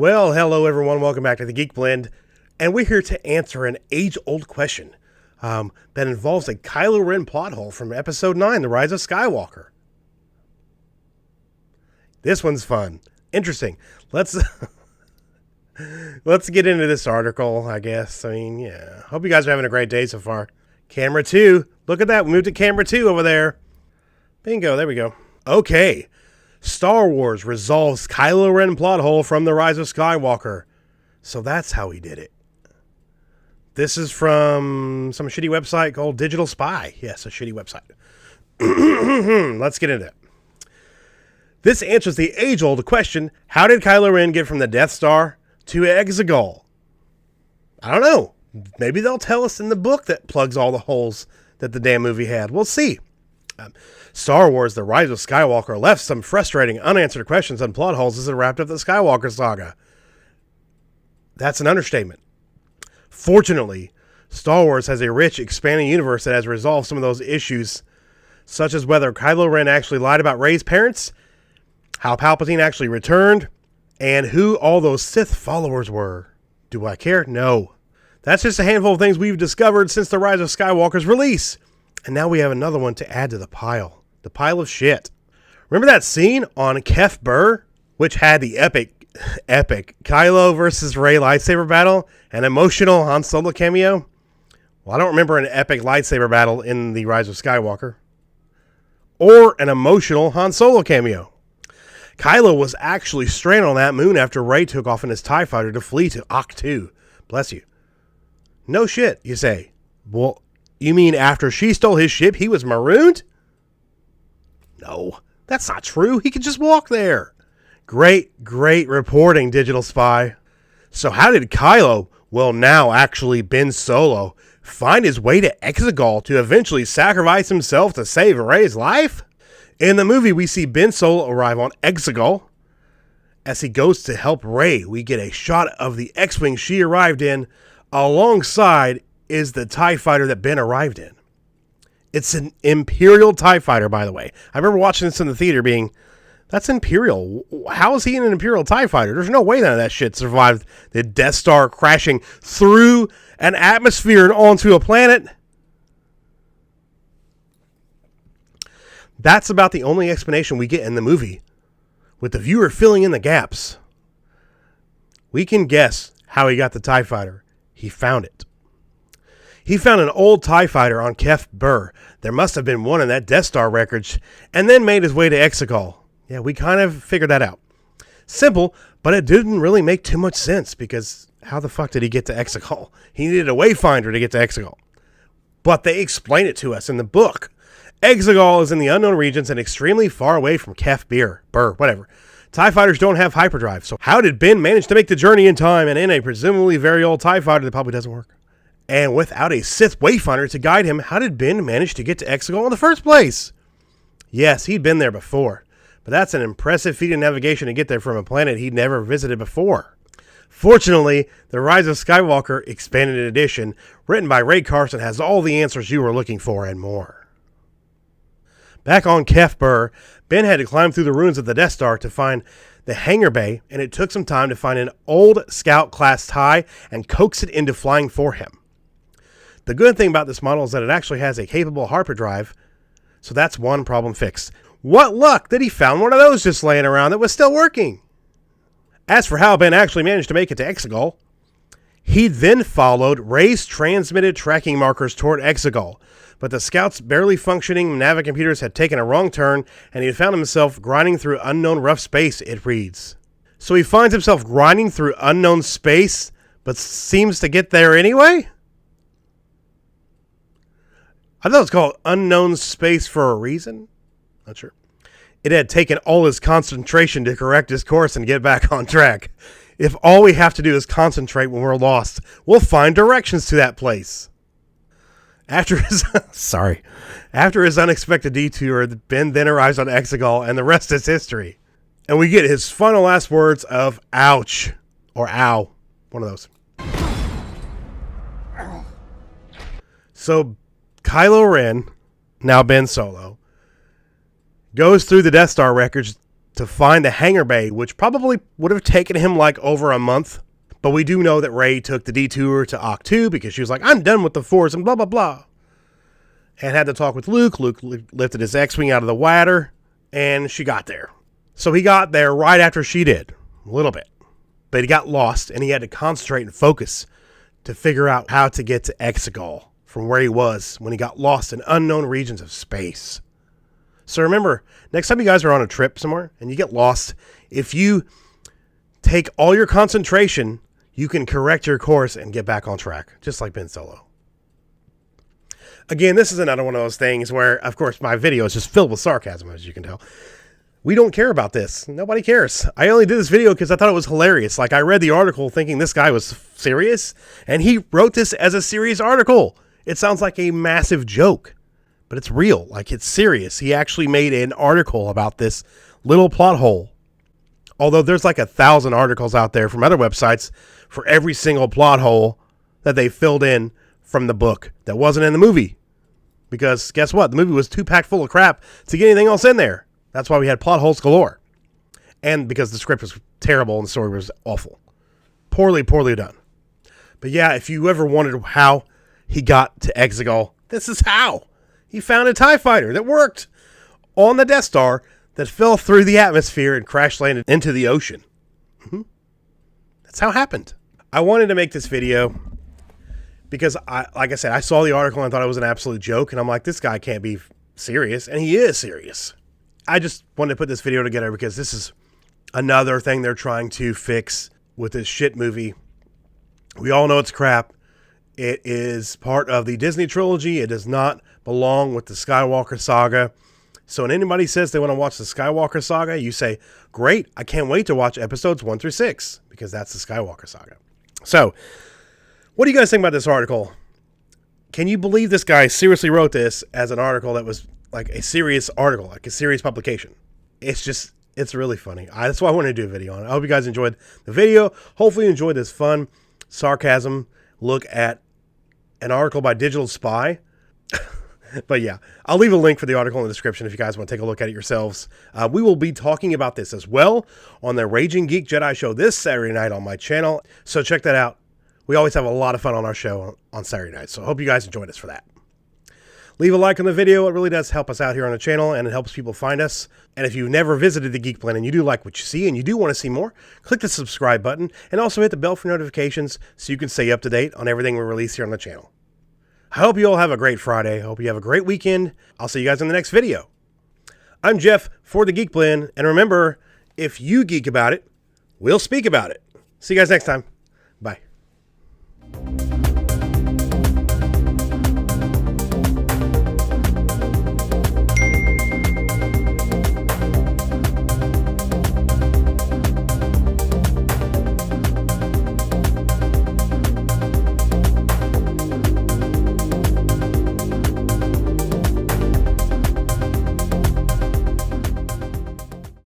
Well, hello everyone. Welcome back to the Geek Blend, and we're here to answer an age-old question that involves a Kylo Ren plot hole from Episode 9, The Rise of Skywalker. This one's fun, interesting. Let's get into this article, I guess. Hope you guys are having a great day so far. Camera 2, look at that. We moved to camera 2 over there. Bingo, there we go. Okay. Star Wars resolves Kylo Ren plot hole from The Rise of Skywalker. So that's how he did it. This is from some shitty website called Digital Spy. Yes, a shitty website. Let's get into it. This answers the age-old question, how did Kylo Ren get from the Death Star to Exegol? I don't know. Maybe they'll tell us in the book that plugs all the holes that the damn movie had. We'll see. Star Wars The Rise of Skywalker left some frustrating unanswered questions and plot holes as it wrapped up the Skywalker saga. That's an understatement. Fortunately, Star Wars has a rich, expanding universe that has resolved some of those issues, such as whether Kylo Ren actually lied about Rey's parents, how Palpatine actually returned, and who all those Sith followers were. Do I care? No. That's just a handful of things we've discovered since The Rise of Skywalker's release. And now we have another one to add to the pile. The pile of shit. Remember that scene on Kef Burr, which had the epic Kylo versus Rey lightsaber battle, an emotional Han Solo cameo? Well, I don't remember an epic lightsaber battle in The Rise of Skywalker. Or an emotional Han Solo cameo. Kylo was actually stranded on that moon after Rey took off in his TIE fighter to flee to Ahch-To. Bless you. No shit, you say. Well, you mean after she stole his ship, he was marooned? No, that's not true. He could just walk there. Great reporting, Digital Spy. So how did Kylo, well now actually Ben Solo, find his way to Exegol to eventually sacrifice himself to save Rey's life? In the movie, we see Ben Solo arrive on Exegol. As he goes to help Rey, we get a shot of the X-Wing she arrived in. Alongside is the TIE fighter that Ben arrived in. It's an Imperial TIE fighter, by the way. I remember watching this in the theater being, that's Imperial. How is he in an Imperial TIE fighter? There's no way none of that shit survived the Death Star crashing through an atmosphere and onto a planet. That's about the only explanation we get in the movie, with the viewer filling in the gaps. We can guess how he got the TIE fighter. He found it. He found an old TIE fighter on Kef Burr. There must have been one in that Death Star wreckage, and then made his way to Exegol. Yeah, we kind of figured that out. Simple, but it didn't really make too much sense, because how the fuck did he get to Exegol? He needed a wayfinder to get to Exegol. But they explain it to us in the book. Exegol is in the unknown regions and extremely far away from Kef Burr, whatever. TIE fighters don't have hyperdrive, so how did Ben manage to make the journey in time and in a presumably very old TIE fighter that probably doesn't work? And without a Sith wayfinder to guide him, how did Ben manage to get to Exegol in the first place? Yes, he'd been there before, but that's an impressive feat of navigation to get there from a planet he'd never visited before. Fortunately, The Rise of Skywalker Expanded Edition, written by Ray Carson, has all the answers you were looking for and more. Back on Kef Burr, Ben had to climb through the ruins of the Death Star to find the hangar bay, and it took some time to find an old Scout-class TIE and coax it into flying for him. The good thing about this model is that it actually has a capable hyperdrive, so that's one problem fixed. What luck that he found one of those just laying around that was still working! As for how Ben actually managed to make it to Exegol, he then followed Rey's transmitted tracking markers toward Exegol, but the Scout's barely functioning navicomputers had taken a wrong turn, and he had found himself grinding through unknown rough space, it reads. So he finds himself grinding through unknown space, but seems to get there anyway? I thought it was called unknown space for a reason. Not sure. It had taken all his concentration to correct his course and get back on track. If all we have to do is concentrate when we're lost, we'll find directions to that place. After his unexpected detour, Ben then arrives on Exegol, and the rest is history. And we get his final last words of ouch, or ow, one of those. So, Kylo Ren, now Ben Solo, goes through the Death Star wreckage to find the hangar bay, which probably would have taken him like over a month. But we do know that Rey took the detour to Octu because she was like, I'm done with the Force and blah, blah, blah. And had to talk with Luke. Luke lifted his X-Wing out of the water, and she got there. So he got there right after she did, a little bit. But he got lost, and he had to concentrate and focus to figure out how to get to Exegol from where he was when he got lost in unknown regions of space. So remember, next time you guys are on a trip somewhere and you get lost, if you take all your concentration, you can correct your course and get back on track, just like Ben Solo. Again, this is another one of those things where, of course, my video is just filled with sarcasm, as you can tell. We don't care about this. Nobody cares. I only did this video because I thought it was hilarious. Like, I read the article thinking this guy was serious, and he wrote this as a serious article. It sounds like a massive joke, but it's real. Like, it's serious. He actually made an article about this little plot hole. Although there's like 1,000 articles out there from other websites for every single plot hole that they filled in from the book that wasn't in the movie. Because guess what? The movie was too packed full of crap to get anything else in there. That's why we had plot holes galore. And because the script was terrible and the story was awful. Poorly done. But yeah, if you ever wondered how he got to Exegol, this is how. He found a TIE fighter that worked on the Death Star that fell through the atmosphere and crash landed into the ocean. That's how it happened. I wanted to make this video because, like I said, I saw the article and I thought it was an absolute joke. And I'm like, this guy can't be serious. And he is serious. I just wanted to put this video together because this is another thing they're trying to fix with this shit movie. We all know it's crap. It is part of the Disney trilogy. It does not belong with the Skywalker saga. So when anybody says they want to watch the Skywalker saga, you say, great, I can't wait to watch episodes 1 through 6, because that's the Skywalker saga. So, what do you guys think about this article? Can you believe this guy seriously wrote this as an article that was like a serious article, like a serious publication? It's really funny. That's why I wanted to do a video on it. I hope you guys enjoyed the video. Hopefully you enjoyed this fun sarcasm look at an article by Digital Spy. But yeah, I'll leave a link for the article in the description if you guys want to take a look at it yourselves. We will be talking about this as well on the Raging Geek Jedi show this Saturday night on my channel. So check that out. We always have a lot of fun on our show on Saturday night. So I hope you guys enjoyed us for that. Leave a like on the video. It really does help us out here on the channel, and it helps people find us. And if you've never visited the Geek Blend and you do like what you see and you do want to see more, click the subscribe button and also hit the bell for notifications so you can stay up to date on everything we release here on the channel. I hope you all have a great Friday. I hope you have a great weekend. I'll see you guys in the next video. I'm Jeff for the Geek Blend, and remember, if you geek about it, we'll speak about it. See you guys next time. Bye.